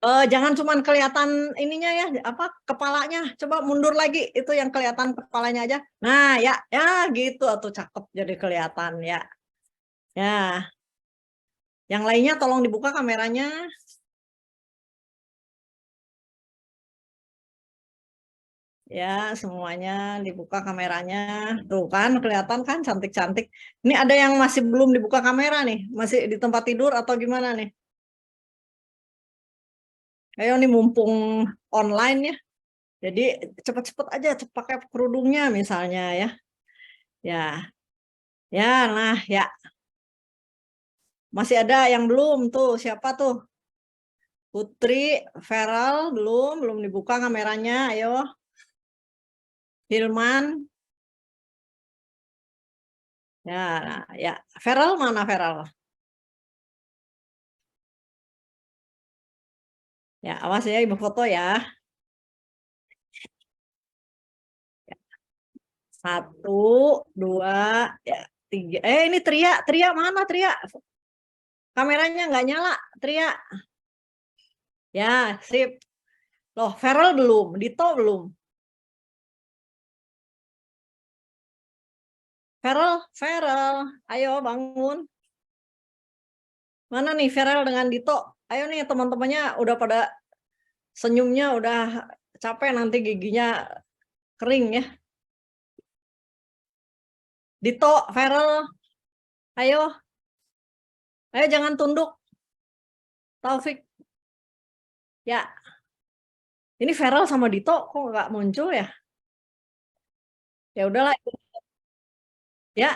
Jangan cuman kelihatan ininya ya, apa kepalanya. Coba mundur lagi, itu yang kelihatan kepalanya aja. Nah, ya gitu atau cakep jadi kelihatan ya. Ya. Yang lainnya tolong dibuka kameranya. Ya, semuanya dibuka kameranya. Tuh kan kelihatan kan cantik-cantik. Ini ada yang masih belum dibuka kamera nih, masih di tempat tidur atau gimana nih? Ayo nih mumpung online ya. Jadi cepet-cepet aja pakai kerudungnya misalnya ya. Ya. Ya, nah ya. Masih ada yang belum tuh. Siapa tuh? Putri, Feral belum dibuka kameranya. Ayo. Hilman. Ya, nah, ya. Feral mana Feral? Ya, awas ya ibu foto ya. Satu, dua, ya, tiga. Ini Tria mana Tria? Kameranya nggak nyala, Tria. Ya, sip. Loh, Feral belum, Dito belum. Feral, ayo bangun. Mana nih Feral dengan Dito? Ayo nih teman-temannya udah pada senyumnya udah capek nanti giginya kering ya. Dito, Feral, ayo. Ayo jangan tunduk. Taufik. Ya. Ini Feral sama Dito kok nggak muncul ya? Ya udahlah. Ya.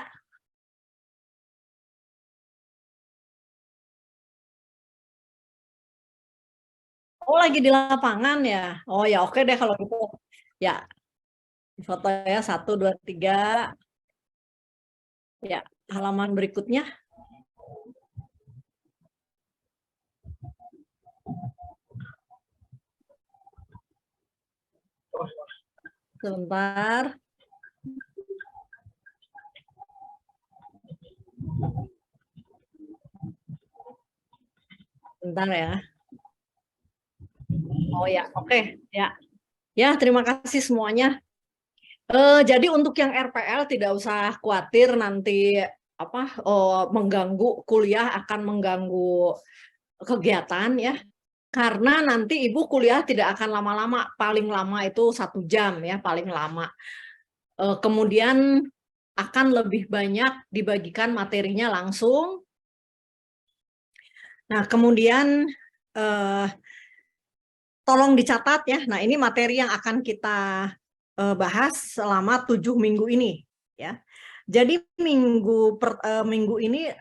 Oh, lagi di lapangan ya. Oh ya, oke deh kalau gitu. Ya, foto ya 1, 2, 3. Ya, halaman berikutnya. Sebentar. Sebentar ya. Oh ya, oke. Ya. Ya, terima kasih semuanya. Jadi untuk yang RPL tidak usah khawatir nanti apa mengganggu kuliah, akan mengganggu kegiatan ya. Karena nanti Ibu kuliah tidak akan lama-lama, paling lama itu 1 jam ya, paling lama. Kemudian akan lebih banyak dibagikan materinya langsung. Nah, kemudian tolong dicatat ya. Nah, ini materi yang akan kita bahas selama 7 minggu ini ya. Jadi minggu ini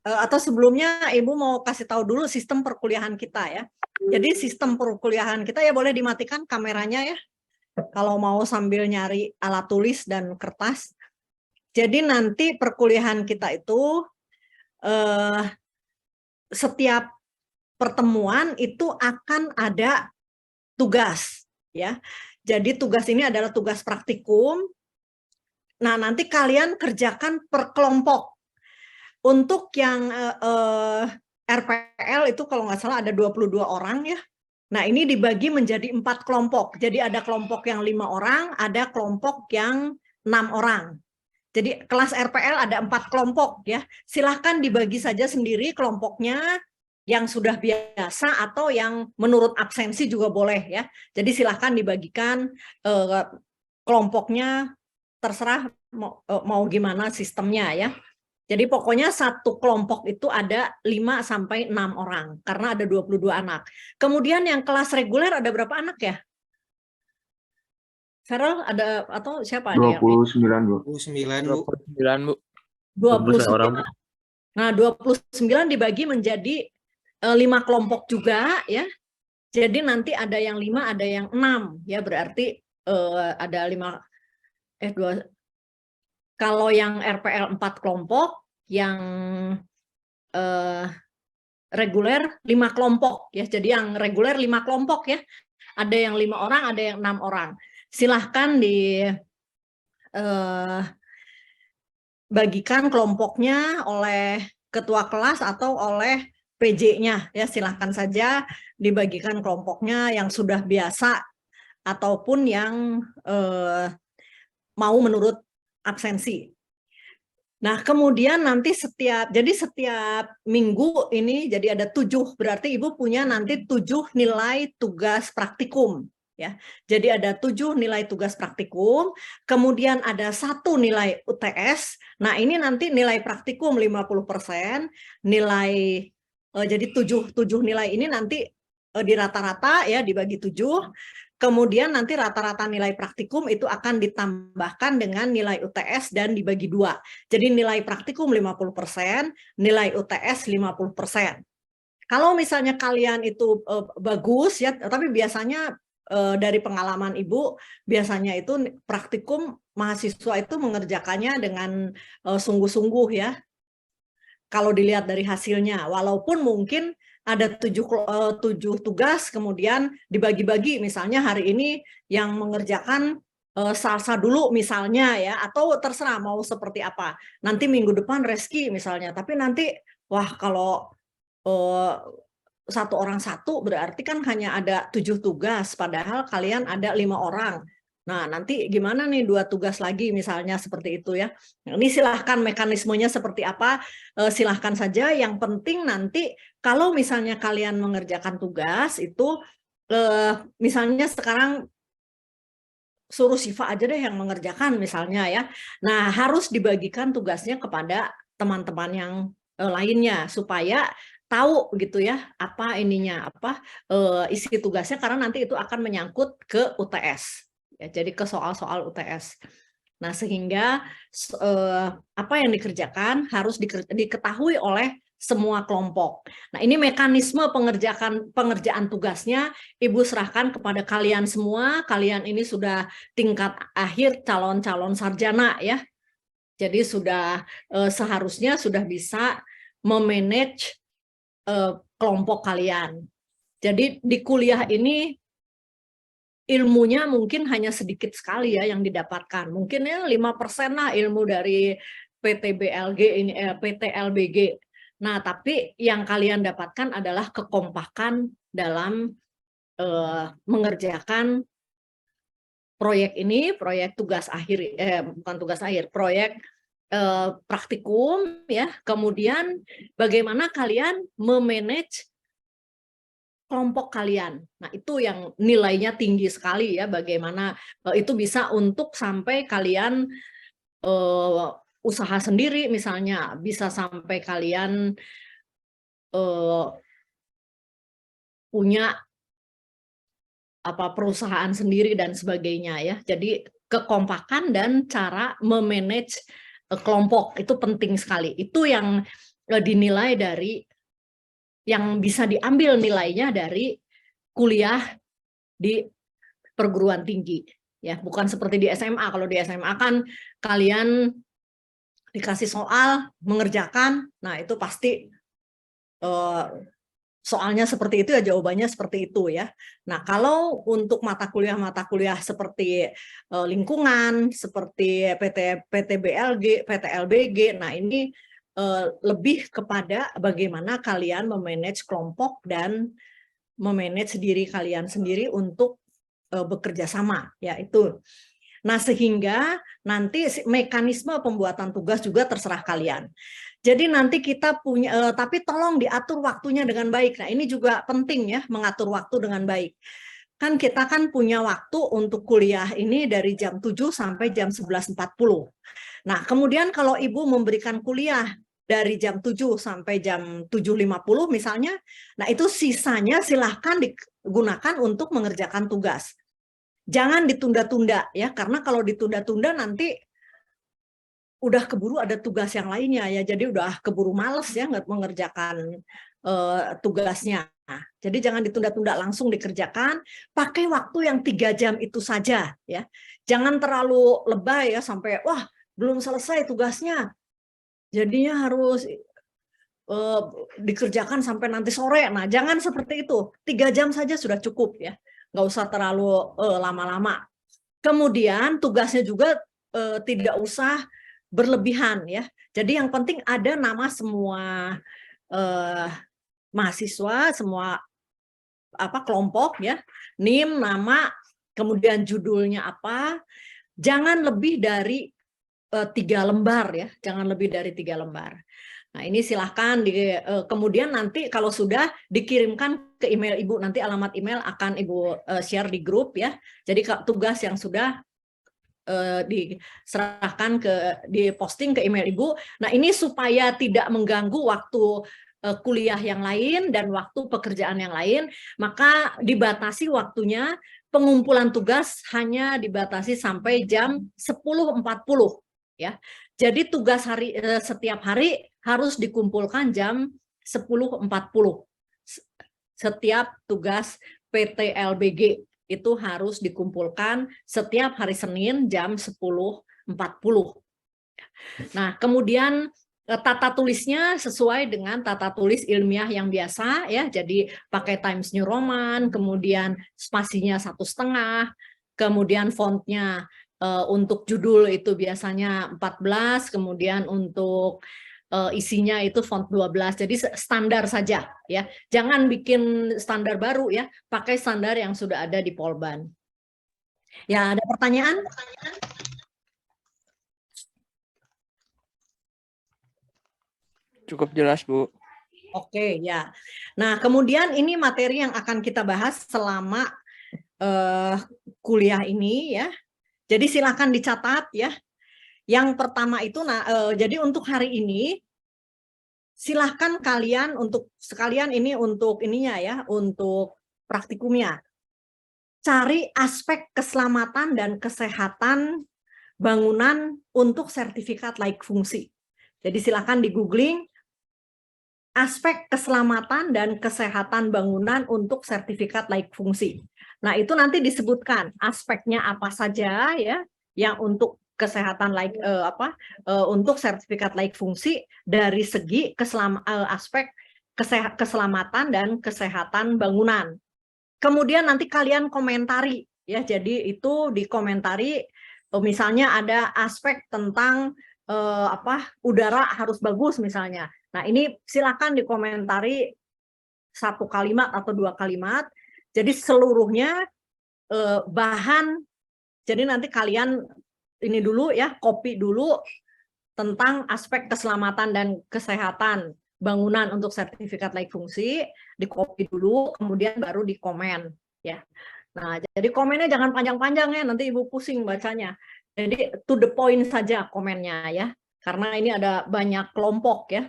atau sebelumnya Ibu mau kasih tahu dulu sistem perkuliahan kita ya. Jadi sistem perkuliahan kita ya boleh dimatikan kameranya ya. Kalau mau sambil nyari alat tulis dan kertas. Jadi nanti perkuliahan kita itu setiap pertemuan itu akan ada tugas ya. Jadi tugas ini adalah tugas praktikum. Nah, nanti kalian kerjakan per kelompok. Untuk yang RPL itu kalau nggak salah ada 22 orang ya. Nah, ini dibagi menjadi 4 kelompok. Jadi ada kelompok yang 5 orang, ada kelompok yang 6 orang. Jadi kelas RPL ada 4 kelompok ya. Silahkan dibagi saja sendiri kelompoknya yang sudah biasa atau yang menurut absensi juga boleh ya. Jadi silahkan dibagikan kelompoknya, terserah mau gimana sistemnya ya. Jadi pokoknya satu kelompok itu ada 5 sampai 6 orang karena ada 22 anak. Kemudian yang kelas reguler ada berapa anak ya? Feral ada atau siapa nih? 29, Bu. 29, Bu. 29. Nah, 29 dibagi menjadi 5 kelompok juga ya. Jadi nanti ada yang 5, ada yang 6 ya, berarti ada 5 2. Kalau yang RPL 4 kelompok, yang reguler 5 kelompok ya. Jadi yang reguler 5 kelompok ya. Ada yang 5 orang, ada yang 6 orang. Silahkan bagikan kelompoknya oleh ketua kelas atau oleh PJ-nya ya, silahkan saja dibagikan kelompoknya yang sudah biasa ataupun yang mau menurut absensi. Nah, kemudian nanti setiap minggu ini jadi ada 7, berarti Ibu punya nanti 7 nilai tugas praktikum. Ya, jadi ada 7 nilai tugas praktikum, kemudian ada 1 nilai UTS. Nah, ini nanti nilai praktikum 50%, nilai jadi 7 nilai ini nanti di rata-rata ya dibagi 7. Kemudian nanti rata-rata nilai praktikum itu akan ditambahkan dengan nilai UTS dan dibagi 2. Jadi nilai praktikum 50%, nilai UTS 50%. Kalau misalnya kalian itu bagus ya, tapi biasanya dari pengalaman Ibu, biasanya itu praktikum mahasiswa itu mengerjakannya dengan sungguh-sungguh ya. Kalau dilihat dari hasilnya, walaupun mungkin ada 7 tugas, kemudian dibagi-bagi, misalnya hari ini yang mengerjakan salsa dulu misalnya ya, atau terserah mau seperti apa. Nanti minggu depan Reski misalnya, tapi nanti wah kalau satu orang satu berarti kan hanya ada 7 tugas, padahal kalian ada 5 orang. Nah, nanti gimana nih 2 tugas lagi misalnya seperti itu ya. Nah, ini silahkan mekanismenya seperti apa, silahkan saja. Yang penting nanti kalau misalnya kalian mengerjakan tugas itu, misalnya sekarang suruh Siva aja deh yang mengerjakan misalnya ya. Nah, harus dibagikan tugasnya kepada teman-teman yang lainnya supaya tahu gitu ya apa ininya apa isi tugasnya, karena nanti itu akan menyangkut ke UTS. Ya, jadi ke soal-soal UTS. Nah, sehingga apa yang dikerjakan harus diketahui oleh semua kelompok. Nah, ini mekanisme pengerjaan tugasnya Ibu serahkan kepada kalian semua. Kalian ini sudah tingkat akhir calon-calon sarjana ya. Jadi sudah seharusnya sudah bisa memanage kelompok kalian. Jadi di kuliah ini ilmunya mungkin hanya sedikit sekali ya yang didapatkan. Mungkin ya 5% lah ilmu dari PTBLG ini PTLBG. Nah, tapi yang kalian dapatkan adalah kekompakan dalam mengerjakan proyek ini, proyek tugas akhir bukan tugas akhir, proyek praktikum ya. Kemudian bagaimana kalian memanage kelompok kalian. Nah, itu yang nilainya tinggi sekali ya, bagaimana itu bisa untuk sampai kalian usaha sendiri misalnya, bisa sampai kalian punya apa perusahaan sendiri dan sebagainya ya. Jadi kekompakan dan cara memanage kelompok itu penting sekali. Itu yang dinilai dari yang bisa diambil nilainya dari kuliah di perguruan tinggi ya, bukan seperti di SMA. Kalau di SMA kan kalian dikasih soal mengerjakan, nah itu pasti soalnya seperti itu ya, jawabannya seperti itu ya. Nah, kalau untuk mata kuliah seperti lingkungan, seperti PTBLG, PTLBG, nah ini lebih kepada bagaimana kalian memanage kelompok dan memanage diri kalian sendiri untuk bekerja sama ya itu. Nah, sehingga nanti mekanisme pembuatan tugas juga terserah kalian. Jadi nanti kita punya tapi tolong diatur waktunya dengan baik. Nah, ini juga penting ya, mengatur waktu dengan baik. Kan kita kan punya waktu untuk kuliah ini dari jam 7 sampai jam 11.40. Nah, kemudian kalau Ibu memberikan kuliah dari jam 7 sampai jam 7.50 misalnya, nah itu sisanya silahkan digunakan untuk mengerjakan tugas. Jangan ditunda-tunda ya, karena kalau ditunda-tunda nanti udah keburu ada tugas yang lainnya ya, jadi udah keburu males ya nggak mengerjakan tugasnya. Nah, jadi jangan ditunda-tunda, langsung dikerjakan, pakai waktu yang 3 jam itu saja ya. Jangan terlalu lebay ya sampai wah belum selesai tugasnya, jadinya harus dikerjakan sampai nanti sore. Nah, jangan seperti itu, 3 jam saja sudah cukup ya, nggak usah terlalu lama-lama. Kemudian tugasnya juga tidak usah berlebihan ya. Jadi yang penting ada nama semua mahasiswa, semua kelompok ya, NIM, nama, kemudian judulnya apa, jangan lebih dari 3 lembar ya, jangan lebih dari 3 lembar. Nah ini silahkan kemudian nanti kalau sudah dikirimkan ke email Ibu, nanti alamat email akan Ibu share di grup ya. Jadi tugas yang sudah diserahkan diposting ke email Ibu. Nah ini supaya tidak mengganggu waktu kuliah yang lain dan waktu pekerjaan yang lain, maka dibatasi waktunya, pengumpulan tugas hanya dibatasi sampai jam 10.40 ya. Jadi tugas setiap hari harus dikumpulkan jam 10.40. Setiap tugas PTLBG itu harus dikumpulkan setiap hari Senin jam 10.40. Nah, kemudian tata tulisnya sesuai dengan tata tulis ilmiah yang biasa ya, jadi pakai Times New Roman, kemudian spasinya 1,5, kemudian fontnya untuk judul itu biasanya 14, kemudian untuk isinya itu font 12, jadi standar saja ya, jangan bikin standar baru ya, pakai standar yang sudah ada di Polban. Ya, ada pertanyaan? Cukup jelas, Bu. Oke, ya. Nah, kemudian ini materi yang akan kita bahas selama kuliah ini ya. Jadi silakan dicatat ya. Yang pertama itu, jadi untuk hari ini, silahkan kalian untuk sekalian ini untuk ininya ya, untuk praktikumnya. Cari aspek keselamatan dan kesehatan bangunan untuk sertifikat layak fungsi. Jadi silakan di googling aspek keselamatan dan kesehatan bangunan untuk sertifikat layak fungsi. Nah, itu nanti disebutkan aspeknya apa saja ya, yang untuk kesehatan untuk sertifikat layak fungsi dari segi aspek keselamatan dan kesehatan bangunan. Kemudian nanti kalian komentari ya, jadi itu dikomentari, misalnya ada aspek tentang udara harus bagus misalnya. Nah, ini silakan dikomentari 1 kalimat atau 2 kalimat. Jadi seluruhnya bahan. Jadi nanti kalian ini dulu ya, copy dulu tentang aspek keselamatan dan kesehatan bangunan untuk sertifikat layak fungsi, di-copy dulu, kemudian baru dikomen ya. Nah, jadi komennya jangan panjang-panjang ya, nanti Ibu pusing bacanya. Jadi to the point saja komennya ya, karena ini ada banyak kelompok ya.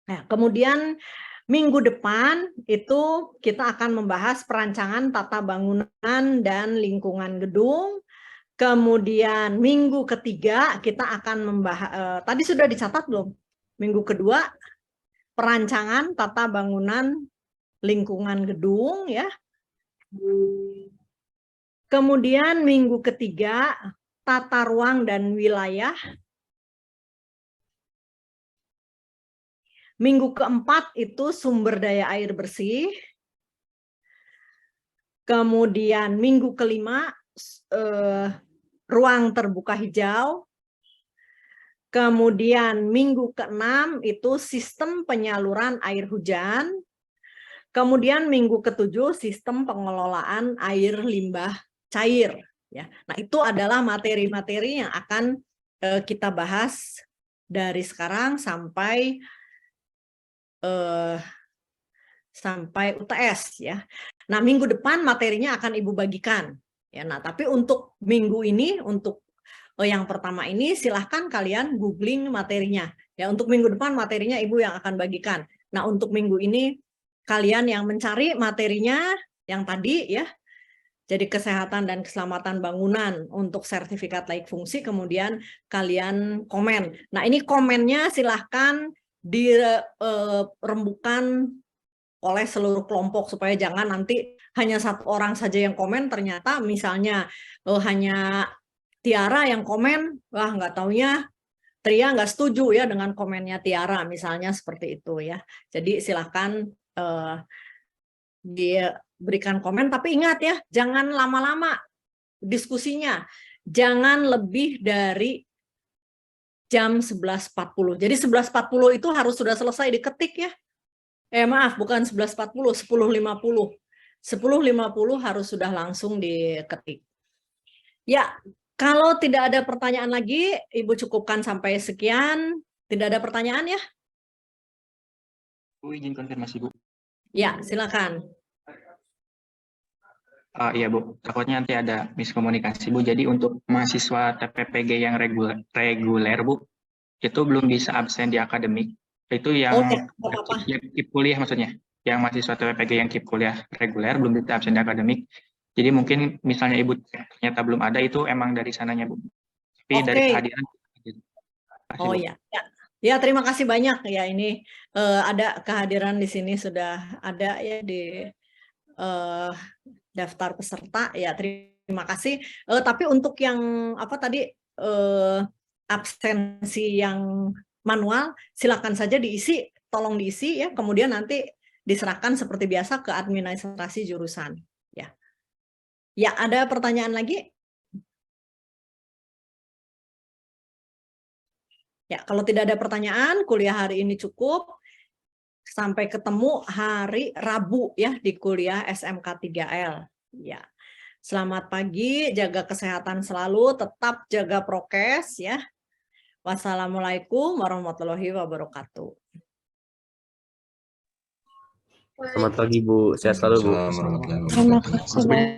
Nah, kemudian minggu depan itu kita akan membahas perancangan tata bangunan dan lingkungan gedung. Kemudian minggu ketiga kita akan membahas, tadi sudah dicatat belum? Minggu kedua, perancangan tata bangunan lingkungan gedung ya. Kemudian minggu ketiga, tata ruang dan wilayah. Minggu keempat itu sumber daya air bersih. Kemudian minggu kelima, ruang terbuka hijau. Kemudian minggu keenam itu sistem penyaluran air hujan. Kemudian minggu ketujuh sistem pengelolaan air limbah cair. Ya, nah itu adalah materi-materi yang akan kita bahas dari sekarang sampai UTS ya. Nah, minggu depan materinya akan Ibu bagikan ya. Nah, tapi untuk minggu ini, untuk yang pertama ini silahkan kalian googling materinya ya. Untuk minggu depan materinya Ibu yang akan bagikan. Nah, untuk minggu ini kalian yang mencari materinya yang tadi ya. Jadi kesehatan dan keselamatan bangunan untuk sertifikat layak fungsi, kemudian kalian komen. Nah, ini komennya silahkan dirembukan oleh seluruh kelompok supaya jangan nanti hanya 1 orang saja yang komen, ternyata misalnya hanya Tiara yang komen, wah nggak taunya Tria nggak setuju ya dengan komennya Tiara, misalnya seperti itu ya. Jadi silahkan diberikan komen, tapi ingat ya, jangan lama-lama diskusinya, jangan lebih dari jam 11.40. Jadi 11.40 itu harus sudah selesai diketik ya. Maaf, bukan 11.40, 10.50. 10.50 harus sudah langsung diketik. Ya, kalau tidak ada pertanyaan lagi, Ibu cukupkan sampai sekian. Tidak ada pertanyaan ya? Bu, izin konfirmasi, Bu. Ya, silakan. Iya, Bu. Takutnya nanti ada miskomunikasi, Bu. Jadi untuk mahasiswa TPPG yang reguler, Bu, itu belum bisa absen di akademik. Itu yang Ya, nggak apa-apa. keep kuliah maksudnya. Yang mahasiswa TPPG yang keep kuliah reguler belum bisa absen di akademik. Jadi mungkin misalnya Ibu ternyata belum ada, itu emang dari sananya, Bu. Tapi dari kehadiran. Oh ya, ya terima kasih banyak ya, ini ada kehadiran di sini, sudah ada ya di daftar peserta ya, terima kasih. Tapi untuk yang apa tadi absensi yang manual, silakan saja diisi, tolong diisi ya, kemudian nanti diserahkan seperti biasa ke administrasi jurusan ya. Ya, ada pertanyaan lagi? Ya, kalau tidak ada pertanyaan, kuliah hari ini cukup. Sampai ketemu hari Rabu ya di kuliah SMK 3L. Ya. Selamat pagi, jaga kesehatan selalu, tetap jaga prokes ya. Wassalamualaikum warahmatullahi wabarakatuh. Selamat pagi Bu, sehat selalu Bu. Assalamualaikum warahmatullahi wabarakatuh.